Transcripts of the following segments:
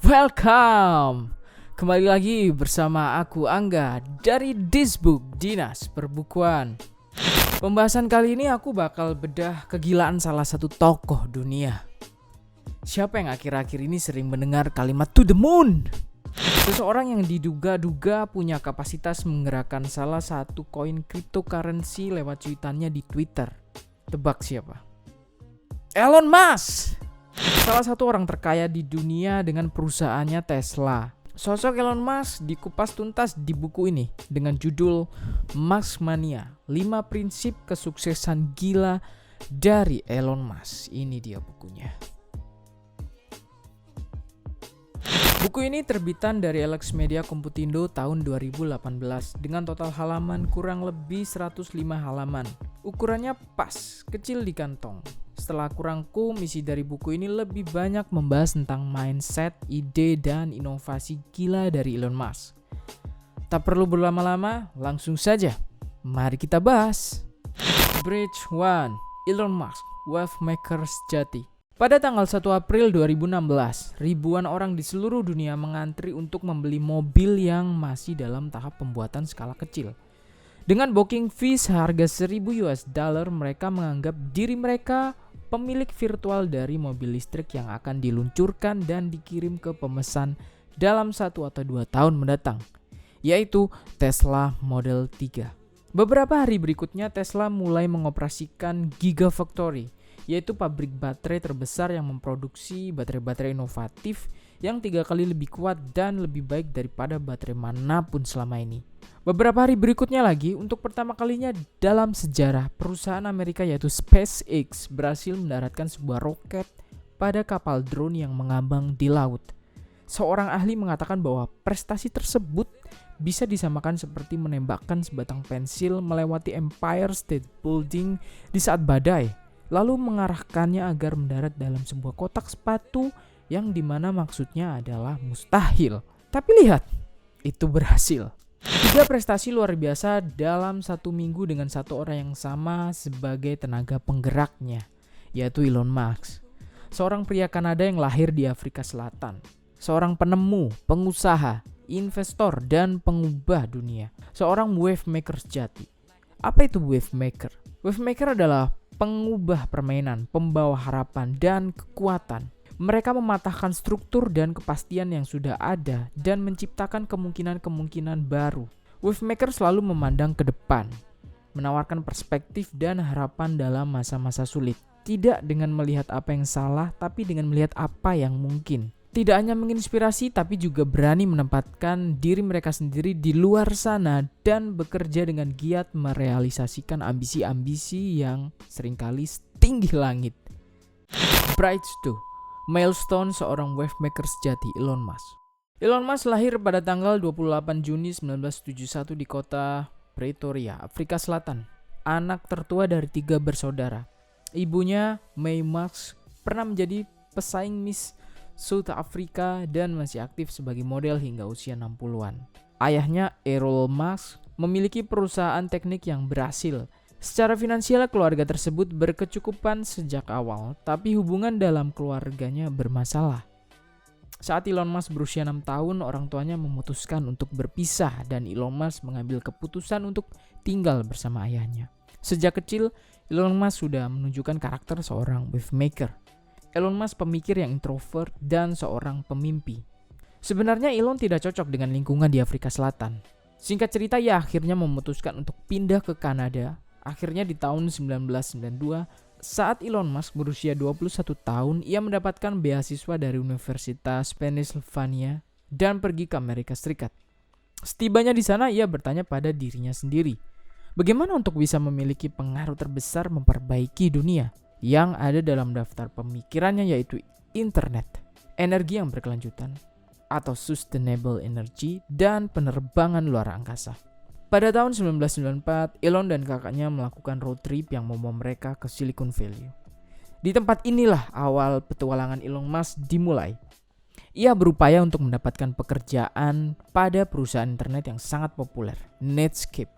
Welcome! Kembali lagi bersama aku Angga dari Disbook, Dinas Perbukuan. Pembahasan kali ini aku bakal bedah kegilaan salah satu tokoh dunia. Siapa yang akhir-akhir ini sering mendengar kalimat to the moon? Seseorang yang diduga-duga punya kapasitas menggerakkan salah satu koin cryptocurrency lewat cuitannya di Twitter. Tebak siapa? Elon Musk! Salah satu orang terkaya di dunia dengan perusahaannya Tesla. Sosok Elon Musk dikupas tuntas di buku ini dengan judul Muskmania, 5 prinsip kesuksesan gila dari Elon Musk. Ini dia bukunya. Buku ini terbitan dari Alex Media Komputindo tahun 2018 dengan total halaman kurang lebih 105 halaman. Ukurannya pas, kecil di kantong. Setelah aku rangkum, isi dari buku ini lebih banyak membahas tentang mindset, ide, dan inovasi gila dari Elon Musk. Tak perlu berlama-lama, langsung saja. Mari kita bahas. Bridge 1. Elon Musk, Wealth Maker sejati. Pada tanggal 1 April 2016, ribuan orang di seluruh dunia mengantri untuk membeli mobil yang masih dalam tahap pembuatan skala kecil. Dengan booking fee seharga $1.000, mereka menganggap diri mereka pemilik virtual dari mobil listrik yang akan diluncurkan dan dikirim ke pemesan dalam 1 atau 2 tahun mendatang, yaitu Tesla Model 3. Beberapa hari berikutnya Tesla mulai mengoperasikan Gigafactory, yaitu pabrik baterai terbesar yang memproduksi baterai-baterai inovatif yang 3 kali lebih kuat dan lebih baik daripada baterai manapun selama ini. Beberapa hari berikutnya lagi, untuk pertama kalinya dalam sejarah, perusahaan Amerika yaitu SpaceX berhasil mendaratkan sebuah roket pada kapal drone yang mengambang di laut. Seorang ahli mengatakan bahwa prestasi tersebut bisa disamakan seperti menembakkan sebatang pensil melewati Empire State Building di saat badai, lalu mengarahkannya agar mendarat dalam sebuah kotak sepatu yang dimana maksudnya adalah mustahil. Tapi lihat, itu berhasil. 3 prestasi luar biasa dalam 1 minggu dengan satu orang yang sama sebagai tenaga penggeraknya, yaitu Elon Musk. Seorang pria Kanada yang lahir di Afrika Selatan. Seorang penemu, pengusaha, investor, dan pengubah dunia. Seorang wave maker sejati. Apa itu wave maker? Wave maker adalah pengubah permainan, pembawa harapan, dan kekuatan. Mereka mematahkan struktur dan kepastian yang sudah ada dan menciptakan kemungkinan-kemungkinan baru. Wavemaker selalu memandang ke depan, menawarkan perspektif dan harapan dalam masa-masa sulit. Tidak dengan melihat apa yang salah, tapi dengan melihat apa yang mungkin. Tidak hanya menginspirasi, tapi juga berani menempatkan diri mereka sendiri di luar sana dan bekerja dengan giat merealisasikan ambisi-ambisi yang seringkali setinggi langit. Bridge 2. Milestone seorang wavemaker sejati, Elon Musk. Elon Musk lahir pada tanggal 28 Juni 1971 di kota Pretoria, Afrika Selatan. Anak tertua dari 3 bersaudara. Ibunya, May Musk, pernah menjadi pesaing Miss South Africa dan masih aktif sebagai model hingga usia 60-an. Ayahnya, Errol Musk, memiliki perusahaan teknik yang berhasil. Secara finansial keluarga tersebut berkecukupan sejak awal, tapi hubungan dalam keluarganya bermasalah. Saat Elon Musk berusia 6 tahun, orang tuanya memutuskan untuk berpisah dan Elon Musk mengambil keputusan untuk tinggal bersama ayahnya. Sejak kecil, Elon Musk sudah menunjukkan karakter seorang wavemaker. Elon Musk pemikir yang introvert dan seorang pemimpi. Sebenarnya Elon tidak cocok dengan lingkungan di Afrika Selatan. Singkat cerita, ia akhirnya memutuskan untuk pindah ke Kanada. Akhirnya di tahun 1992, saat Elon Musk berusia 21 tahun, ia mendapatkan beasiswa dari Universitas Pennsylvania dan pergi ke Amerika Serikat. Setibanya di sana, ia bertanya pada dirinya sendiri, bagaimana untuk bisa memiliki pengaruh terbesar memperbaiki dunia? Yang ada dalam daftar pemikirannya yaitu internet, energi yang berkelanjutan, atau sustainable energy, dan penerbangan luar angkasa. Pada tahun 1994, Elon dan kakaknya melakukan road trip yang membawa mereka ke Silicon Valley. Di tempat inilah awal petualangan Elon Musk dimulai. Ia berupaya untuk mendapatkan pekerjaan pada perusahaan internet yang sangat populer, Netscape.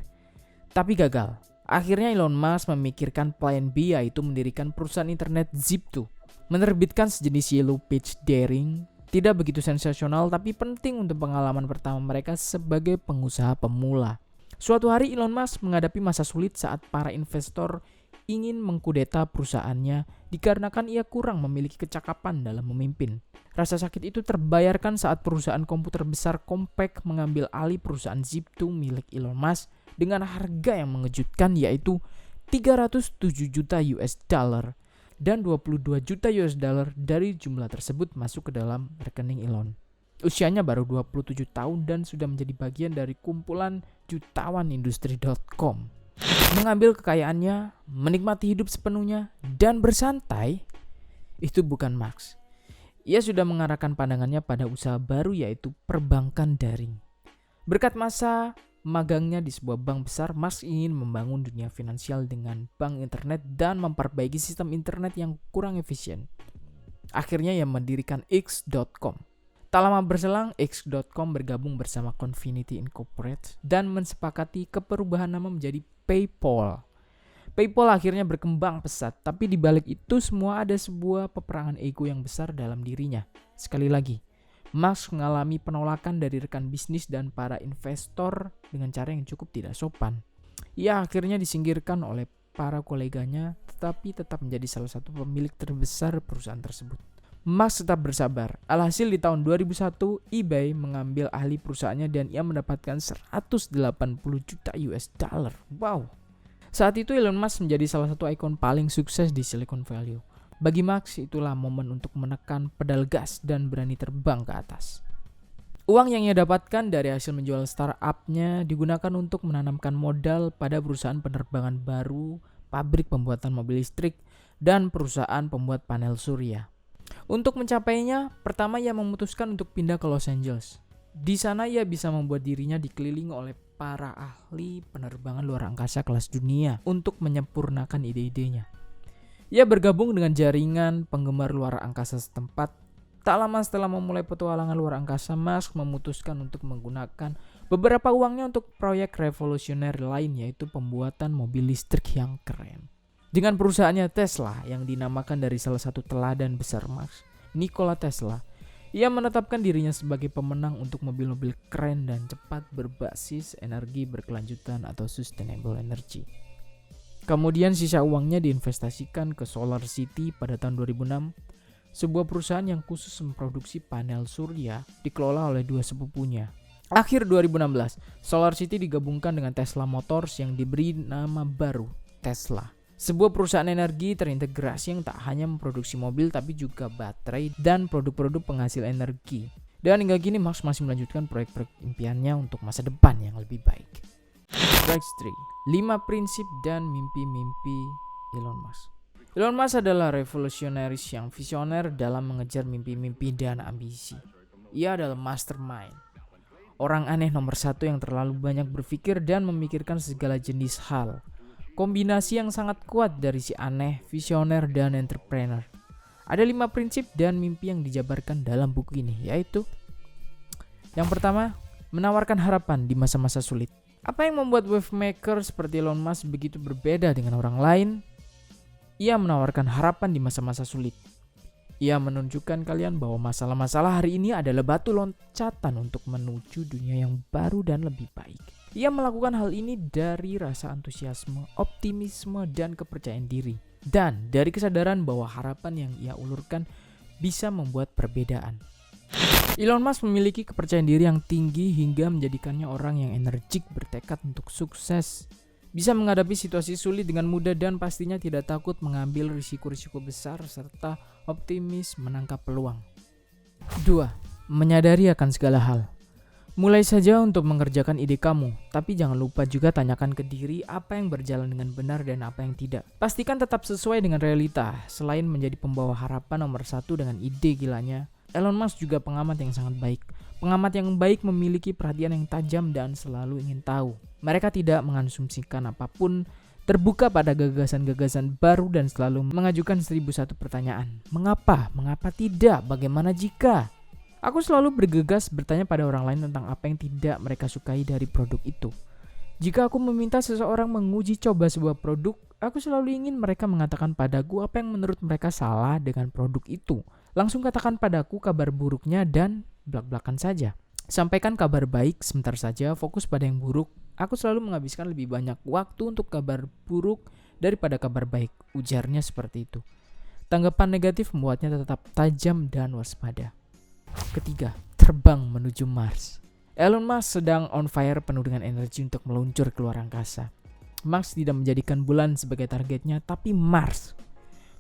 Tapi gagal. Akhirnya Elon Musk memikirkan plan B, yaitu mendirikan perusahaan internet Zip2, menerbitkan sejenis Yellow Page Daring, Tidak begitu sensasional tapi penting untuk pengalaman pertama mereka sebagai pengusaha pemula. Suatu hari Elon Musk menghadapi masa sulit saat para investor ingin mengkudeta perusahaannya dikarenakan ia kurang memiliki kecakapan dalam memimpin. Rasa sakit itu terbayarkan saat perusahaan komputer besar Compaq mengambil alih perusahaan Zip2 milik Elon Musk dengan harga yang mengejutkan yaitu 307 juta US dollar dan 22 juta US dollar dari jumlah tersebut masuk ke dalam rekening Elon. Usianya baru 27 tahun dan sudah menjadi bagian dari kumpulan jutawan industri.com. Mengambil kekayaannya, menikmati hidup sepenuhnya, dan bersantai, itu bukan Musk. Ia sudah mengarahkan pandangannya pada usaha baru yaitu perbankan daring. Berkat masa magangnya di sebuah bank besar, Musk ingin membangun dunia finansial dengan bank internet dan memperbaiki sistem internet yang kurang efisien. Akhirnya ia mendirikan X.com. Tak lama berselang, X.com bergabung bersama Confinity Incorporated dan mensepakati keperubahan nama menjadi PayPal. PayPal akhirnya berkembang pesat, tapi di balik itu semua ada sebuah peperangan ego yang besar dalam dirinya. Sekali lagi, Musk mengalami penolakan dari rekan bisnis dan para investor dengan cara yang cukup tidak sopan. Ia akhirnya disingkirkan oleh para koleganya, tetapi tetap menjadi salah satu pemilik terbesar perusahaan tersebut. Musk tetap bersabar. Alhasil di tahun 2001, eBay mengambil alih perusahaannya dan ia mendapatkan 180 juta US dollar. Wow. Saat itu Elon Musk menjadi salah satu ikon paling sukses di Silicon Valley. Bagi Musk itulah momen untuk menekan pedal gas dan berani terbang ke atas. Uang yang ia dapatkan dari hasil menjual startup-nya digunakan untuk menanamkan modal pada perusahaan penerbangan baru, pabrik pembuatan mobil listrik, dan perusahaan pembuat panel surya. Untuk mencapainya, pertama ia memutuskan untuk pindah ke Los Angeles. Di sana ia bisa membuat dirinya dikelilingi oleh para ahli penerbangan luar angkasa kelas dunia untuk menyempurnakan ide-idenya. Ia bergabung dengan jaringan penggemar luar angkasa setempat. Tak lama setelah memulai petualangan luar angkasa, Musk memutuskan untuk menggunakan beberapa uangnya untuk proyek revolusioner lain yaitu pembuatan mobil listrik yang keren. Dengan perusahaannya Tesla yang dinamakan dari salah satu teladan besar Musk, Nikola Tesla, ia menetapkan dirinya sebagai pemenang untuk mobil-mobil keren dan cepat berbasis energi berkelanjutan atau sustainable energy. Kemudian sisa uangnya diinvestasikan ke Solar City pada tahun 2006, sebuah perusahaan yang khusus memproduksi panel surya dikelola oleh dua sepupunya. Akhir 2016, Solar City digabungkan dengan Tesla Motors yang diberi nama baru Tesla. Sebuah perusahaan energi terintegrasi yang tak hanya memproduksi mobil tapi juga baterai dan produk-produk penghasil energi. Dan hingga kini Musk masih melanjutkan proyek-proyek impiannya untuk masa depan yang lebih baik. Breakthrough, 5 prinsip dan mimpi-mimpi Elon Musk. Elon Musk adalah revolusionaris yang visioner dalam mengejar mimpi-mimpi dan ambisi. Ia adalah mastermind. Orang aneh nomor 1 yang terlalu banyak berpikir dan memikirkan segala jenis hal. Kombinasi yang sangat kuat dari si aneh, visioner, dan entrepreneur. Ada 5 prinsip dan mimpi yang dijabarkan dalam buku ini, yaitu yang pertama, menawarkan harapan di masa-masa sulit. Apa yang membuat wavemaker seperti Elon Musk begitu berbeda dengan orang lain? Ia menawarkan harapan di masa-masa sulit. Ia menunjukkan kalian bahwa masalah-masalah hari ini adalah batu loncatan untuk menuju dunia yang baru dan lebih baik. Ia melakukan hal ini dari rasa antusiasme, optimisme, dan kepercayaan diri. Dan dari kesadaran bahwa harapan yang ia ulurkan bisa membuat perbedaan. Elon Musk memiliki kepercayaan diri yang tinggi hingga menjadikannya orang yang energik bertekad untuk sukses. Bisa menghadapi situasi sulit dengan mudah dan pastinya tidak takut mengambil risiko-risiko besar serta optimis menangkap peluang. 2. Menyadari akan segala hal. Mulai saja untuk mengerjakan ide kamu, tapi jangan lupa juga tanyakan ke diri apa yang berjalan dengan benar dan apa yang tidak. Pastikan tetap sesuai dengan realita. Selain menjadi pembawa harapan nomor 1 dengan ide gilanya, Elon Musk juga pengamat yang sangat baik. Pengamat yang baik memiliki perhatian yang tajam dan selalu ingin tahu. Mereka tidak mengasumsikan apapun, terbuka pada gagasan-gagasan baru dan selalu mengajukan 1001 pertanyaan. Mengapa? Mengapa tidak? Bagaimana jika? Aku selalu bergegas bertanya pada orang lain tentang apa yang tidak mereka sukai dari produk itu. Jika aku meminta seseorang menguji coba sebuah produk, aku selalu ingin mereka mengatakan padaku apa yang menurut mereka salah dengan produk itu. Langsung katakan padaku kabar buruknya dan belak-belakan saja. Sampaikan kabar baik sebentar saja, fokus pada yang buruk. Aku selalu menghabiskan lebih banyak waktu untuk kabar buruk daripada kabar baik, ujarnya seperti itu. Tanggapan negatif membuatnya tetap tajam dan waspada. Ketiga, terbang menuju Mars. Elon Musk sedang on fire penuh dengan energi untuk meluncur keluar angkasa. Musk tidak menjadikan bulan sebagai targetnya, tapi Mars.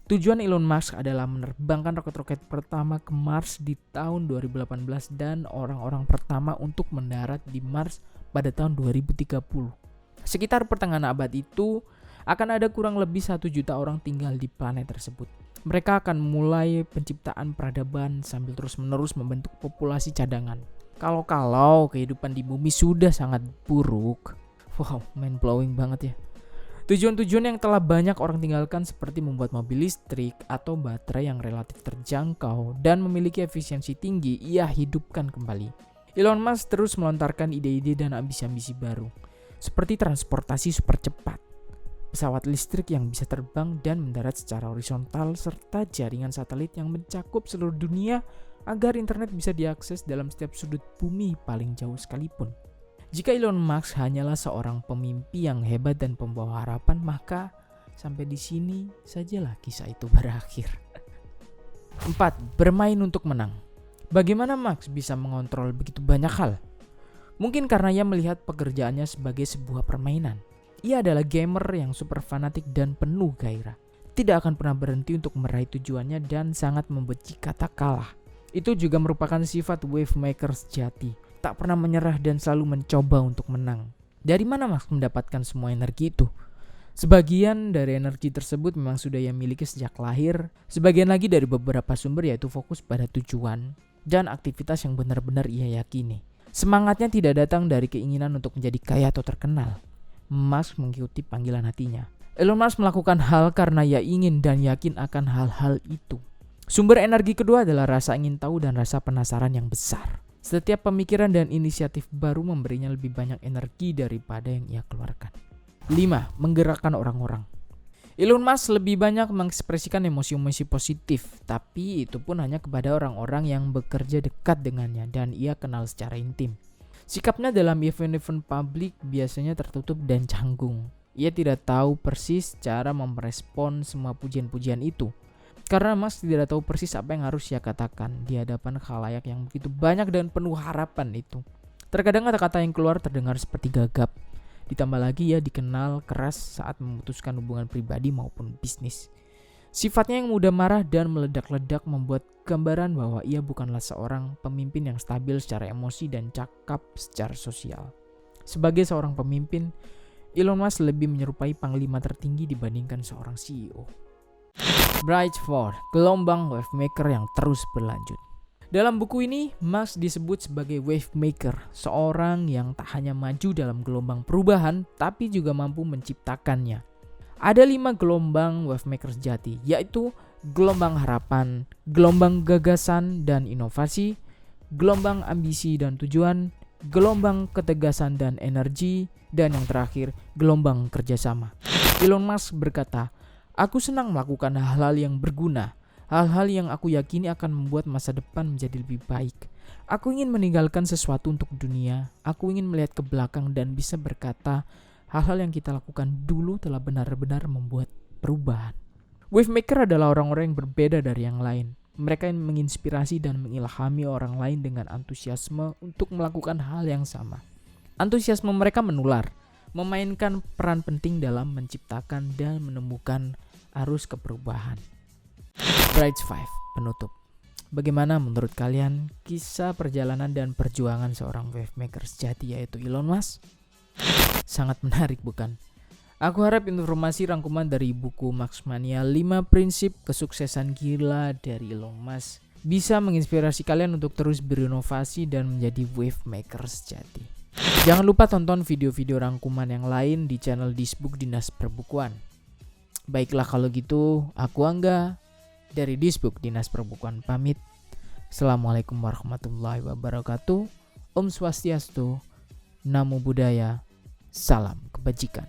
Tujuan Elon Musk adalah menerbangkan roket-roket pertama ke Mars di tahun 2018 dan orang-orang pertama untuk mendarat di Mars pada tahun 2030. Sekitar pertengahan abad itu, akan ada kurang lebih 1 juta orang tinggal di planet tersebut. Mereka akan mulai penciptaan peradaban sambil terus-menerus membentuk populasi cadangan. Kalau kehidupan di bumi sudah sangat buruk. Wow, mind-blowing banget ya. Tujuan-tujuan yang telah banyak orang tinggalkan seperti membuat mobil listrik atau baterai yang relatif terjangkau dan memiliki efisiensi tinggi, ia hidupkan kembali. Elon Musk terus melontarkan ide-ide dan ambisi-ambisi baru, seperti transportasi super cepat, pesawat listrik yang bisa terbang dan mendarat secara horizontal, serta jaringan satelit yang mencakup seluruh dunia agar internet bisa diakses dalam setiap sudut bumi paling jauh sekalipun. Jika Elon Musk hanyalah seorang pemimpi yang hebat dan pembawa harapan, maka sampai di sini sajalah kisah itu berakhir. 4. Bermain untuk menang. Bagaimana Musk bisa mengontrol begitu banyak hal? Mungkin karena ia melihat pekerjaannya sebagai sebuah permainan. Ia adalah gamer yang super fanatik dan penuh gairah. Tidak akan pernah berhenti untuk meraih tujuannya dan sangat membenci kata kalah. Itu juga merupakan sifat wave maker sejati. Tak pernah menyerah dan selalu mencoba untuk menang. Dari mana Musk mendapatkan semua energi itu? Sebagian dari energi tersebut memang sudah ia miliki sejak lahir. Sebagian lagi dari beberapa sumber, yaitu fokus pada tujuan dan aktivitas yang benar-benar ia yakini. Semangatnya tidak datang dari keinginan untuk menjadi kaya atau terkenal. Musk mengikuti panggilan hatinya. Elon Musk melakukan hal karena ia ingin dan yakin akan hal-hal itu. Sumber energi kedua adalah rasa ingin tahu dan rasa penasaran yang besar. Setiap pemikiran dan inisiatif baru memberinya lebih banyak energi daripada yang ia keluarkan. 5. Menggerakkan orang-orang. Elon Musk lebih banyak mengekspresikan emosi-emosi positif, tapi itu pun hanya kepada orang-orang yang bekerja dekat dengannya dan ia kenal secara intim. Sikapnya dalam event-event publik biasanya tertutup dan canggung. Ia tidak tahu persis cara merespon semua pujian-pujian itu. Karena Musk tidak tahu persis apa yang harus ia katakan di hadapan khalayak yang begitu banyak dan penuh harapan itu. Terkadang kata-kata yang keluar terdengar seperti gagap. Ditambah lagi ia dikenal keras saat memutuskan hubungan pribadi maupun bisnis. Sifatnya yang mudah marah dan meledak-ledak membuat gambaran bahwa ia bukanlah seorang pemimpin yang stabil secara emosi dan cakap secara sosial. Sebagai seorang pemimpin, Elon Musk lebih menyerupai panglima tertinggi dibandingkan seorang CEO. Bright 4. Gelombang wave maker yang terus berlanjut. Dalam buku ini, Musk disebut sebagai wave maker, seorang yang tak hanya maju dalam gelombang perubahan, tapi juga mampu menciptakannya. Ada 5 gelombang wave maker sejati, yaitu gelombang harapan, gelombang gagasan dan inovasi, gelombang ambisi dan tujuan, gelombang ketegasan dan energi, dan yang terakhir, gelombang kerjasama. Elon Musk berkata, "Aku senang melakukan hal-hal yang berguna, hal-hal yang aku yakini akan membuat masa depan menjadi lebih baik. Aku ingin meninggalkan sesuatu untuk dunia. Aku ingin melihat ke belakang dan bisa berkata, hal-hal yang kita lakukan dulu telah benar-benar membuat perubahan." Wave maker adalah orang-orang yang berbeda dari yang lain. Mereka yang menginspirasi dan mengilhami orang lain dengan antusiasme untuk melakukan hal yang sama. Antusiasme mereka menular, memainkan peran penting dalam menciptakan dan menemukan arus keperubahan. Bright 5. Penutup. Bagaimana menurut kalian kisah perjalanan dan perjuangan seorang wave maker sejati yaitu Elon Musk? Sangat menarik bukan? Aku harap informasi rangkuman dari buku Muskmania 5 prinsip kesuksesan gila dari Elon Musk bisa menginspirasi kalian untuk terus berinovasi dan menjadi wave maker sejati. Jangan lupa tonton video-video rangkuman yang lain di channel Disbook Dinas Perbukuan. Baiklah kalau gitu, aku Angga dari Disbook Dinas Perbukuan pamit. Assalamualaikum warahmatullahi wabarakatuh. Om Swastiastu, Namo Buddhaya, salam kebajikan.